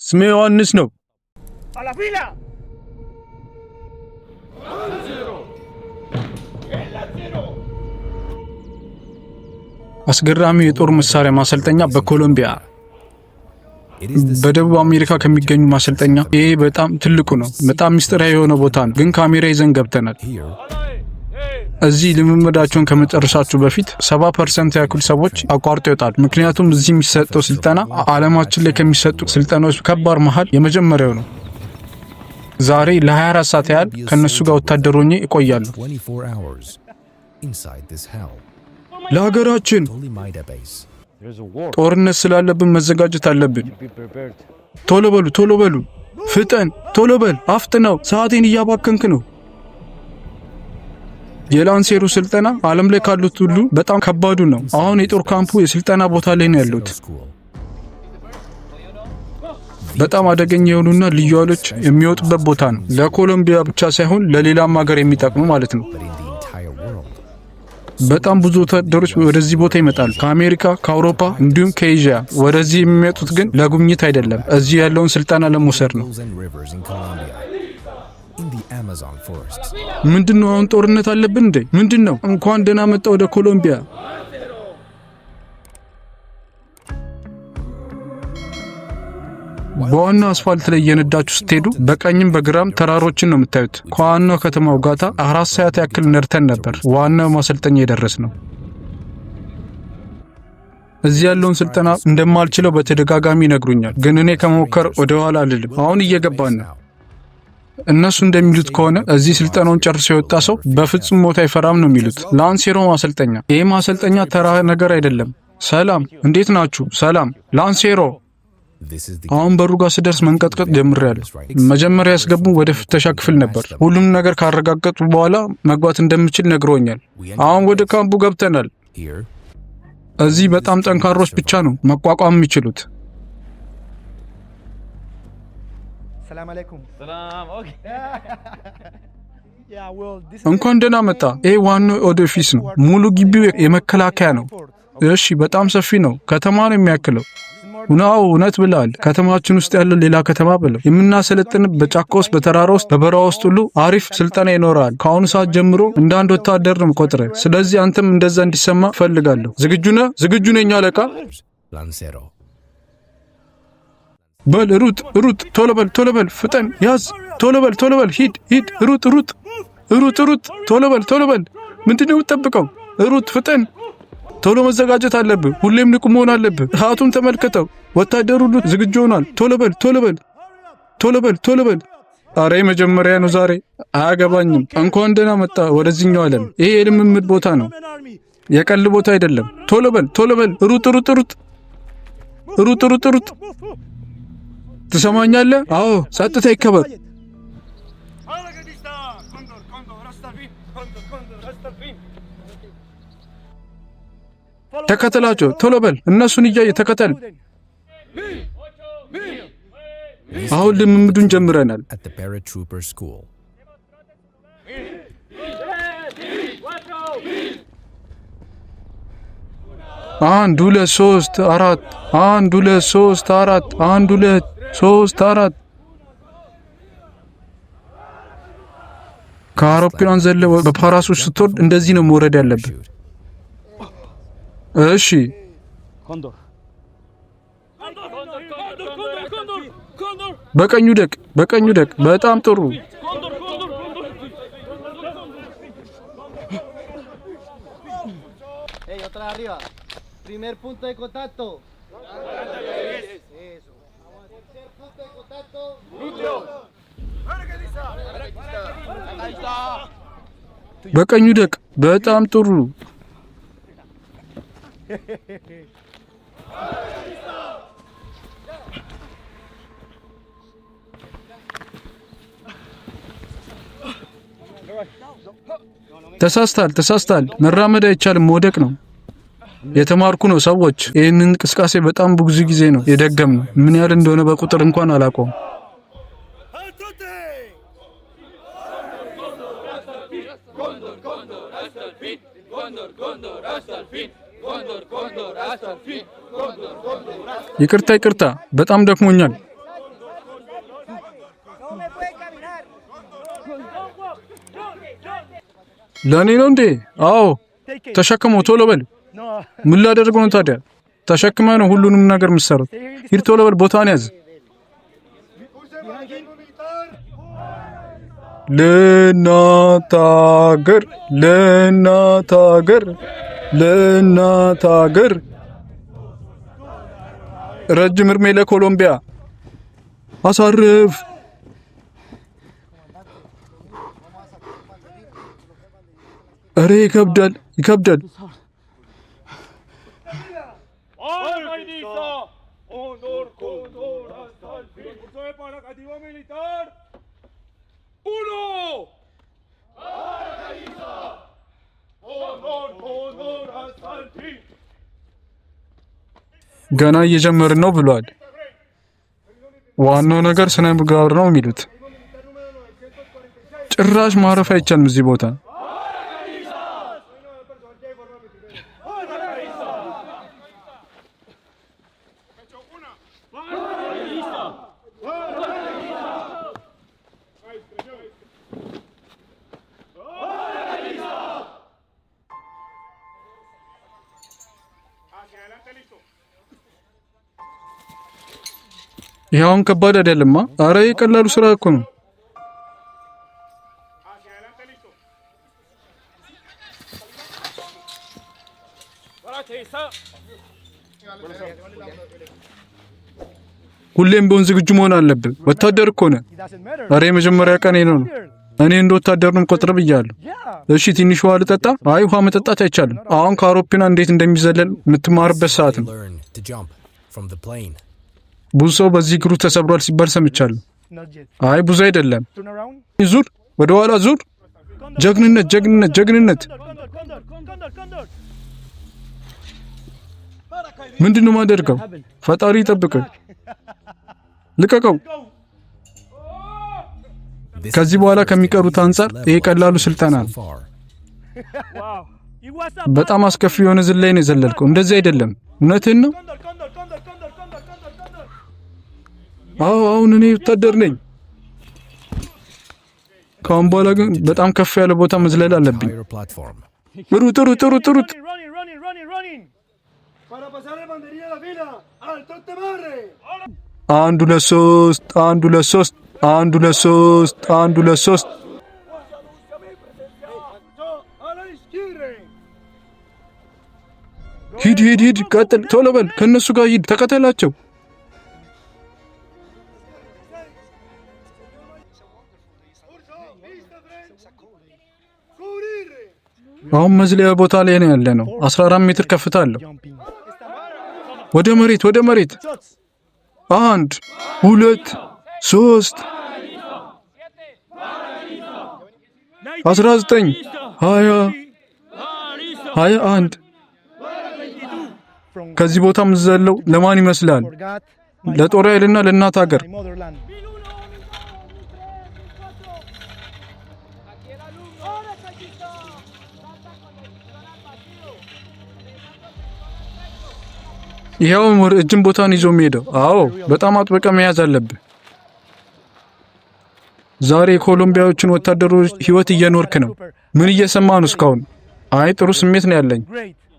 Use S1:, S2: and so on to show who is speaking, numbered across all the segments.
S1: ስሜ ዮሐንስ ነው። አስገራሚ የጦር መሳሪያ ማሰልጠኛ በኮሎምቢያ በደቡብ አሜሪካ ከሚገኙ ማሰልጠኛ ይሄ በጣም ትልቁ ነው። በጣም ሚስጥራዊ የሆነ ቦታ ነው፣ ግን ካሜራ ይዘን ገብተናል። እዚህ ልምምዳቸውን ከመጨረሳቸው በፊት 70% ያክል ሰዎች አቋርጠው ይወጣሉ። ምክንያቱም እዚህ የሚሰጠው ስልጠና ዓለማችን ላይ ከሚሰጡ ስልጠናዎች ከባድ መሃል የመጀመሪያው ነው። ዛሬ ለ24 ሰዓት ያህል ከነሱ ጋር ወታደር ሆኜ ይቆያሉ። ለሀገራችን ጦርነት ስላለብን መዘጋጀት አለብን። ቶሎ በሉ፣ ቶሎ በሉ፣ ፍጠን፣ ቶሎ በል፣ አፍጥነው፣ ሰዓቴን እያባከንክ ነው። የላንሴሮ ስልጠና ዓለም ላይ ካሉት ሁሉ በጣም ከባዱ ነው። አሁን የጦር ካምፑ የስልጠና ቦታ ላይ ነው ያሉት። በጣም አደገኛ የሆኑና ልዩ ኃይሎች የሚወጡበት ቦታ ነው። ለኮሎምቢያ ብቻ ሳይሆን ለሌላም ሀገር የሚጠቅሙ ማለት ነው። በጣም ብዙ ወታደሮች ወደዚህ ቦታ ይመጣሉ፣ ከአሜሪካ፣ ከአውሮፓ እንዲሁም ከኤዥያ። ወደዚህ የሚመጡት ግን ለጉብኝት አይደለም፣ እዚህ ያለውን ስልጠና ለመውሰድ ነው። ምንድነው? አሁን ጦርነት አለብን እንዴ? ምንድነው? እንኳን ደህና መጣ ወደ ኮሎምቢያ። በዋናው አስፋልት ላይ እየነዳችሁ ስትሄዱ በቀኝም በግራም ተራሮችን ነው የምታዩት። ከዋናው ከተማው ጋታ 4 ሰዓት ያክል ነርተን ነበር ዋናው ማሰልጠኛ የደረስ ነው። እዚህ ያለውን ስልጠና እንደማልችለው በተደጋጋሚ ይነግሩኛል፣ ግን እኔ ከመሞከር ወደ ኋላ አልልም። አሁን እየገባን ነው። እነሱ እንደሚሉት ከሆነ እዚህ ስልጠናውን ጨርሶ የወጣ ሰው በፍጹም ሞት አይፈራም ነው የሚሉት። ላንሴሮ ማሰልጠኛ። ይሄ ማሰልጠኛ ተራ ነገር አይደለም። ሰላም፣ እንዴት ናችሁ? ሰላም ላንሴሮ። አሁን በሩ ጋር ስደርስ መንቀጥቀጥ ጀምሬያለሁ። መጀመሪያ ያስገቡ ወደ ፍተሻ ክፍል ነበር። ሁሉም ነገር ካረጋገጡ በኋላ መግባት እንደምችል ነግሮኛል። አሁን ወደ ካምፑ ገብተናል። እዚህ በጣም ጠንካሮች ብቻ ነው መቋቋም የሚችሉት። ሰላም አለይኩም። ሰላም። ኦኬ። እንኳን ደህና መጣ። ይሄ ዋናው ኦፊስ ነው። ሙሉ ግቢው የመከላከያ ነው። እሺ፣ በጣም ሰፊ ነው። ከተማ ነው የሚያክለው። እውነት ብለሃል። ከተማችን ውስጥ ያለው ሌላ ከተማ ብለው የምናሰለጥን በጫካ ውስጥ፣ በተራራ ውስጥ፣ በበረሃ ውስጥ ሁሉ አሪፍ ስልጠና ይኖራል። ከአሁኑ ሰዓት ጀምሮ እንደ አንድ ወታደር ነው ቆጥረህ። ስለዚህ አንተም እንደዛ እንዲሰማ እፈልጋለሁ። ዝግጁ ነህ? ዝግጁ ነኝ አለቃ። ላንሴሮ። በል ሩጥ፣ ሩጥ፣ ቶሎ በል፣ ቶሎ በል፣ ፍጠን፣ ያዝ፣ ቶሎ በል፣ ቶሎ በል፣ ሂድ፣ ሂድ፣ ሩጥ፣ ሩጥ፣ ሩጥ፣ ሩጥ፣ ቶሎ በል፣ ቶሎ በል። ምንድነው የምትጠብቀው? ሩጥ፣ ፍጠን። ቶሎ መዘጋጀት አለብህ። ሁሌም ንቁ መሆን አለብህ። ሰዓቱን ተመልከተው። ወታደሩ ሁሉ ዝግጁ ሆኗል። ቶሎ በል፣ ቶሎ በል፣ ቶሎ በል፣ ቶሎ በል። አሬ መጀመሪያ ነው ዛሬ። አያገባኝም። እንኳን ደህና መጣ ወደዚህኛው ዓለም። ይሄ የልምምድ ቦታ ነው፣ የቀልድ ቦታ አይደለም። ቶሎ በል፣ ቶሎ በል፣ ሩጥ፣ ሩጥ፣ ሩጥ፣ ሩጥ፣ ሩጥ፣ ሩጥ። ትሰማኛለህ? አዎ፣ ጸጥታ ይከበር። ተከተላቸው፣ ቶሎ በል። እነሱን እያየ ተከተል። አሁን ልምምዱን ጀምረናል። አንድ ሁለት ሶስት አራት፣ አንድ ሁለት ሶስት አራት፣ አንድ ሁለት ሶስት አራት። ከአውሮፕላን ዘለ በፓራሹት ስትወርድ እንደዚህ ነው መውረድ ያለብህ። እሺ፣ በቀኙ ደቅ፣ በቀኙ ደቅ። በጣም ጥሩ። በቀኙ ደቅ። በጣም ጥሩ። ተሳስታል። መራመድ አይቻልም፣ መውደቅ ነው። የተማርኩ ነው ሰዎች። ይህንን እንቅስቃሴ በጣም ብዙ ጊዜ ነው የደገምነው። ምን ያህል እንደሆነ በቁጥር እንኳን አላውቀውም። ይቅርታ፣ በጣም ደክሞኛል። ለኔ ነው እንዴ? አዎ ተሸክመው ቶሎ በል። ምን ላደርግ ነው ታዲያ? ተሸክመ ነው ሁሉንም ነገር የምትሰራው። ሂድ ቶሎ በል፣ ቦታን ያዝ። ለናታገር ለናታገር ለናታገር ረጅም እርሜ ለኮሎምቢያ። አሳርፍ። እረ ይከብዳል ይከብዳል። ገና እየጀመርን ነው ብሏል። ዋናው ነገር ስነ ምግባር ነው የሚሉት። ጭራሽ ማረፍ አይቻልም እዚህ ቦታ። ይሄውን ከባድ አይደለማ። አረ የቀላሉ ስራ እኮ ነው። ሁሌም ቢሆን ዝግጁ መሆን አለብን። ወታደር እኮ ነህ። አረ የመጀመሪያ ቀኔ ነው። እኔ እንደ ወታደር ነው ቆጥረ ብያለሁ። እሺ ትንሽ ውሃ ልጠጣ? አይ ውሃ መጠጣት አይቻልም። አሁን ከአውሮፕላን እንዴት እንደሚዘለል የምትማርበት ሰዓት ነው። ብዙ ሰው በዚህ እግሩ ተሰብሯል ሲባል ሰምቻለሁ። አይ ብዙ አይደለም። ዙር፣ ወደ ኋላ ዙር። ጀግንነት ጀግንነት ጀግንነት። ምንድነው ማደርገው? ፈጣሪ ይጠብቅ። ልቀቀው። ከዚህ በኋላ ከሚቀሩት አንጻር ይሄ ቀላሉ ስልጠና ነው። በጣም አስከፊ የሆነ ዝላይ ነው የዘለልከው። እንደዚህ አይደለም። እውነትህን ነው? አዎ አሁን እኔ ወታደር ነኝ። ካሁን በኋላ ግን በጣም ከፍ ያለ ቦታ መዝለል አለብኝ። ሩጥ ሩጥ ሩጥ ሩጥ። አንድ ሁለት ሶስት፣ አንድ ሁለት ሶስት፣ አንድ ሁለት ሶስት፣ አንድ ሁለት ሶስት። ሂድ ሂድ ሂድ፣ ቀጥል፣ ቶሎ በል፣ ከነሱ ጋር ሂድ፣ ተከተላቸው። አሁን መዝለያ ቦታ ላይ ነው ያለ ነው። 14 ሜትር ከፍታ አለው። ወደ መሬት ወደ መሬት። 1 2 3 19 20 21 ከዚህ ቦታ ምዘለው ለማን ይመስላል? ለጦር ኃይልና ለእናት ሀገር። ይሄው እጅን ቦታን ይዞ የሚሄደው። አዎ በጣም አጥብቀህ መያዝ አለብህ። ዛሬ ኮሎምቢያዎችን ወታደሮች ህይወት እየኖርክ ነው። ምን እየሰማህ ነው እስካሁን? አይ ጥሩ ስሜት ነው ያለኝ።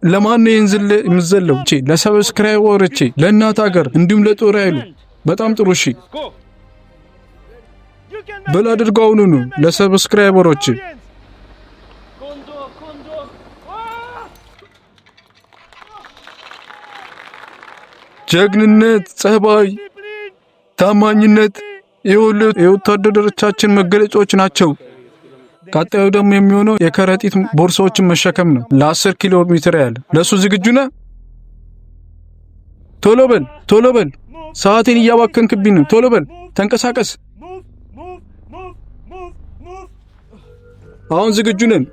S1: ለማን ነው ይንዝል የምዘለው? ለሰብስክራይበሮቼ፣ ለእናት ሀገር እንዲሁም ለጦር ኃይሉ። በጣም ጥሩ። እሺ በል አድርገው አሁኑኑ ለሰብስክራይበሮቼ። ጀግንነት፣ ጸባይ፣ ታማኝነት የሁሉ የወታደሮቻችን መገለጫዎች ናቸው። ቀጣዩ ደግሞ የሚሆነው የከረጢት ቦርሳዎችን መሸከም ነው። ለ10 ኪሎ ሜትር ያህል። ለሱ ዝግጁ ነህ? ቶሎ በል ቶሎ በል፣ ሰዓቴን እያባከንክብኝ ነው። ቶሎ በል ተንቀሳቀስ። አሁን ዝግጁ ነን።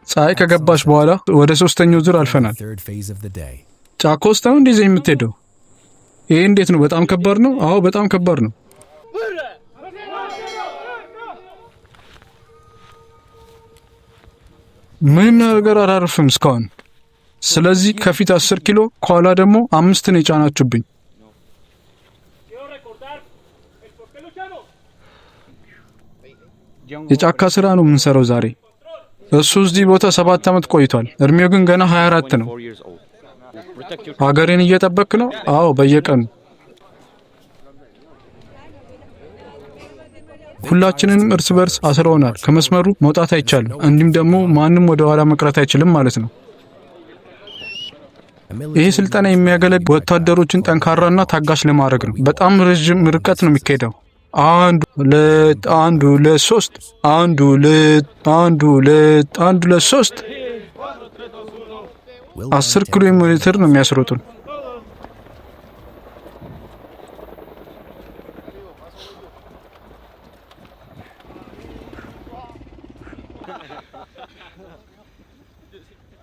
S1: ፀሐይ ከገባች በኋላ ወደ 3ኛው ዙር አልፈናል። ጫካ ውስጥ ነው እንደዚህ የምትሄደው? ይሄ እንዴት ነው? በጣም ከባድ ነው። አዎ በጣም ከባድ ነው። ምንም ነገር አላርፍም እስካሁን። ስለዚህ ከፊት 10 ኪሎ ከኋላ ደግሞ 5 ነው የጫናችሁብኝ። የጫካ ስራ ነው የምንሰራው ዛሬ። እሱ እዚህ ቦታ 7 ዓመት ቆይቷል። እድሜው ግን ገና 24 ነው። ሀገሬን እየጠበክ ነው? አዎ፣ በየቀኑ ሁላችንንም እርስ በርስ አስረውናል። ከመስመሩ መውጣት አይቻልም። እንዲሁም ደግሞ ማንም ወደ ኋላ መቅረት አይችልም ማለት ነው። ይህ ስልጠና የሚያገለግል ወታደሮችን ጠንካራና ታጋሽ ለማድረግ ነው። በጣም ረዥም ርቀት ነው የሚካሄደው። 1 2 1 2 3 1 2 1 2 1 2 3 10 ኪሎ ሜትር ነው የሚያስሮጡን።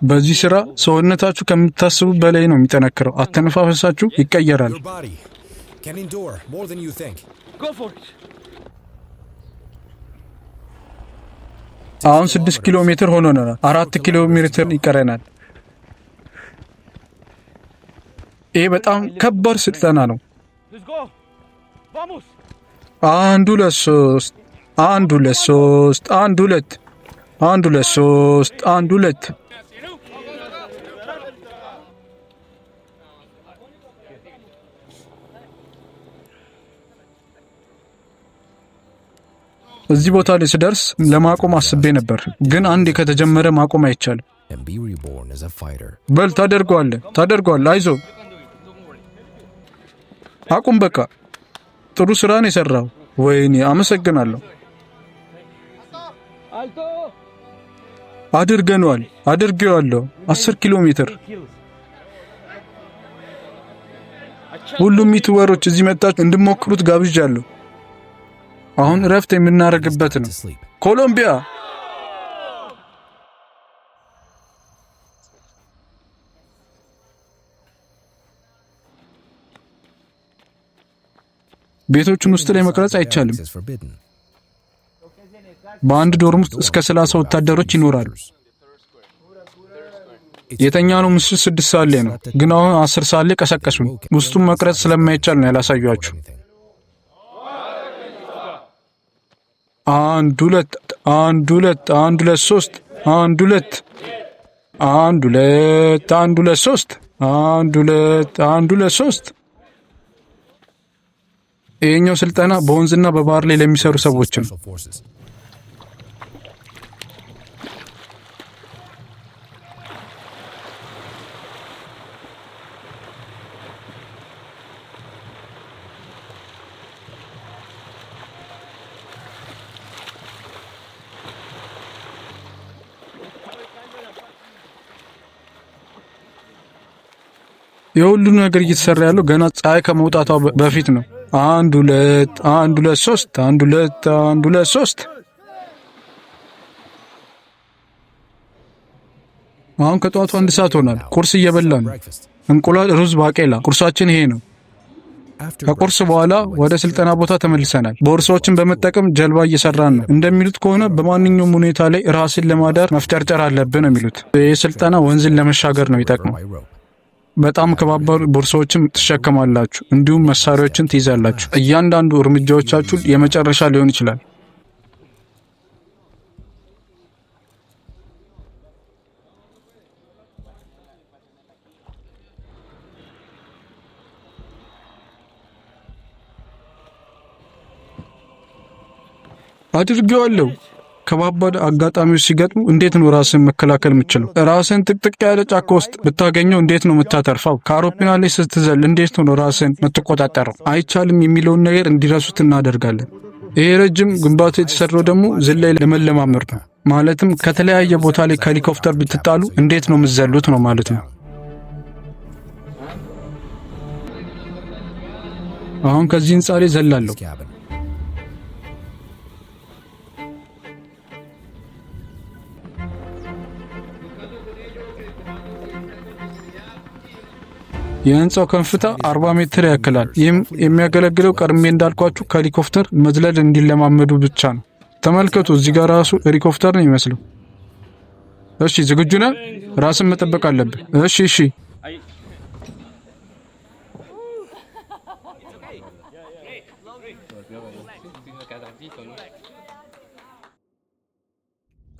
S1: በዚህ ስራ ሰውነታችሁ ከምታስቡ በላይ ነው የሚጠነክረው። አተነፋፈሳችሁ ይቀየራል። አሁን 6 ኪሎ ሜትር ሆኖናል። 4 ኪሎ ሜትር ይቀረናል። ይህ በጣም ከባድ ስልጠና ነው። 1 2 3 1 2 3 1 2 1 2 3 1 2 እዚህ ቦታ ላይ ስደርስ ለማቆም አስቤ ነበር፣ ግን አንዴ ከተጀመረ ማቆም አይቻልም። በል ታደርገዋለህ፣ አይዞ፣ አቁም፣ በቃ ጥሩ ስራ ነው የሰራው። ወይኔ አመሰግናለሁ። አድርጌዋለሁ። 10 ኪሎ ሜትር። ሁሉም ዩቲዩበሮች እዚህ መጣችሁ እንድሞክሩት ጋብዣለሁ። አሁን እረፍት የምናደርግበት ነው። ኮሎምቢያ ቤቶቹን ውስጥ ላይ መቅረጽ አይቻልም። በአንድ ዶርም ውስጥ እስከ 30 ወታደሮች ይኖራሉ። የተኛነው ምሽት 6 ሰዓት ላይ ነው፣ ግን አሁን 10 ሰዓት ላይ ቀሰቀሱን። ውስጡን መቅረጽ ስለማይቻል ነው ያላሳዩአችሁ። 1 2 1 2 1 2 3 1 2 1 2 1 2 3 1 2 1 2 3 ይሄኛው ስልጠና በወንዝና በባህር ላይ ለሚሰሩ ሰዎች ነው። የሁሉ ነገር እየተሰራ ያለው ገና ፀሐይ ከመውጣቷ በፊት ነው። 1 2 1 2 3 1 2 1 2 3 አሁን ከጠዋቱ 1 ሰዓት ሆኗል። ቁርስ እየበላን ነው። እንቁላል፣ ሩዝ፣ ባቄላ ቁርሳችን ይሄ ነው። ከቁርስ በኋላ ወደ ስልጠና ቦታ ተመልሰናል። ቦርሳዎችን በመጠቀም ጀልባ እየሰራን ነው። እንደሚሉት ከሆነ በማንኛውም ሁኔታ ላይ ራስን ለማዳር መፍጨርጨር አለብን ነው የሚሉት። ይህ ስልጠና ወንዝን ለመሻገር ነው ይጠቅመው። በጣም ከባባድ ቦርሳዎችን ትሸከማላችሁ፣ እንዲሁም መሳሪያዎችን ትይዛላችሁ። እያንዳንዱ እርምጃዎቻችሁ የመጨረሻ ሊሆን ይችላል። አድርጌዋለሁ። ከባባድ አጋጣሚዎች ሲገጥሙ እንዴት ነው ራስን መከላከል የምችለው? ራስን ጥቅጥቅ ያለ ጫካ ውስጥ ብታገኘው እንዴት ነው የምታተርፈው? ከአውሮፕላን ላይ ስትዘል እንዴት ነው ራስን የምትቆጣጠረው? አይቻልም የሚለውን ነገር እንዲረሱት እናደርጋለን። ይሄ ረጅም ግንባታ የተሰራው ደግሞ ዝላይ ለመለማመድ ነው። ማለትም ከተለያየ ቦታ ላይ ከሄሊኮፕተር ብትጣሉ እንዴት ነው የምትዘሉት ነው ማለት ነው። አሁን ከዚህ ህንፃ ላይ ዘላለሁ። የህንፃው ከፍታ 40 ሜትር ያክላል። ይህም የሚያገለግለው ቀድሜ እንዳልኳችሁ ከሄሊኮፕተር መዝለል እንዲለማመዱ ብቻ ነው። ተመልከቱ፣ እዚህ ጋር ራሱ ሄሊኮፕተር ነው የሚመስለው። እሺ፣ ዝግጁ ነህ? ራስን መጠበቅ አለብህ። እሺ።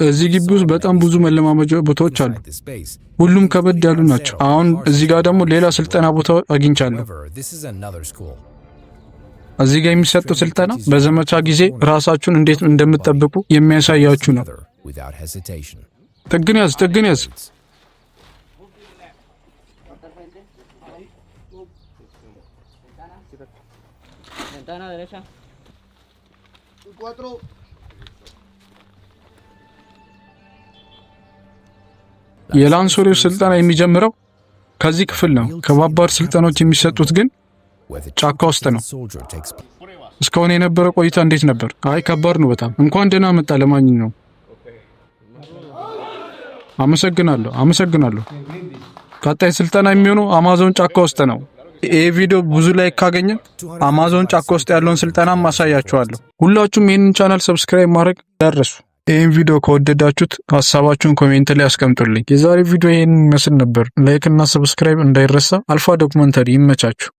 S1: እዚህ ግቢ ውስጥ በጣም ብዙ መለማመጃ ቦታዎች አሉ። ሁሉም ከበድ ያሉ ናቸው። አሁን እዚህ ጋር ደግሞ ሌላ ስልጠና ቦታ አግኝቻለሁ። እዚህ ጋር የሚሰጠው ስልጠና በዘመቻ ጊዜ ራሳችሁን እንዴት እንደምትጠብቁ የሚያሳያችሁ ነው። ጥግን ያዝ፣ ጥግን ያዝ። የላንሶሪው ስልጠና የሚጀምረው ከዚህ ክፍል ነው። ከባባድ ስልጠናዎች የሚሰጡት ግን ጫካ ውስጥ ነው። እስካሁን የነበረ ቆይታ እንዴት ነበር? አይ ከባድ ነው በጣም። እንኳን ደህና መጣ። ለማንኛውም አመሰግናለሁ። ቀጣይ ስልጠና የሚሆነው አማዞን ጫካ ውስጥ ነው። ይሄ ቪዲዮ ብዙ ላይክ ካገኘ አማዞን ጫካ ውስጥ ያለውን ስልጠና ማሳያችኋለሁ። ሁላችሁም ይህንን ቻናል ሰብስክራይብ ማድረግ እንዳትረሱ። ይህን ቪዲዮ ከወደዳችሁት ሀሳባችሁን ኮሜንት ላይ አስቀምጡልኝ። የዛሬ ቪዲዮ ይህንን ይመስል ነበር። ላይክ እና ሰብስክራይብ እንዳይረሳ። አልፋ ዶክመንተሪ ይመቻችሁ።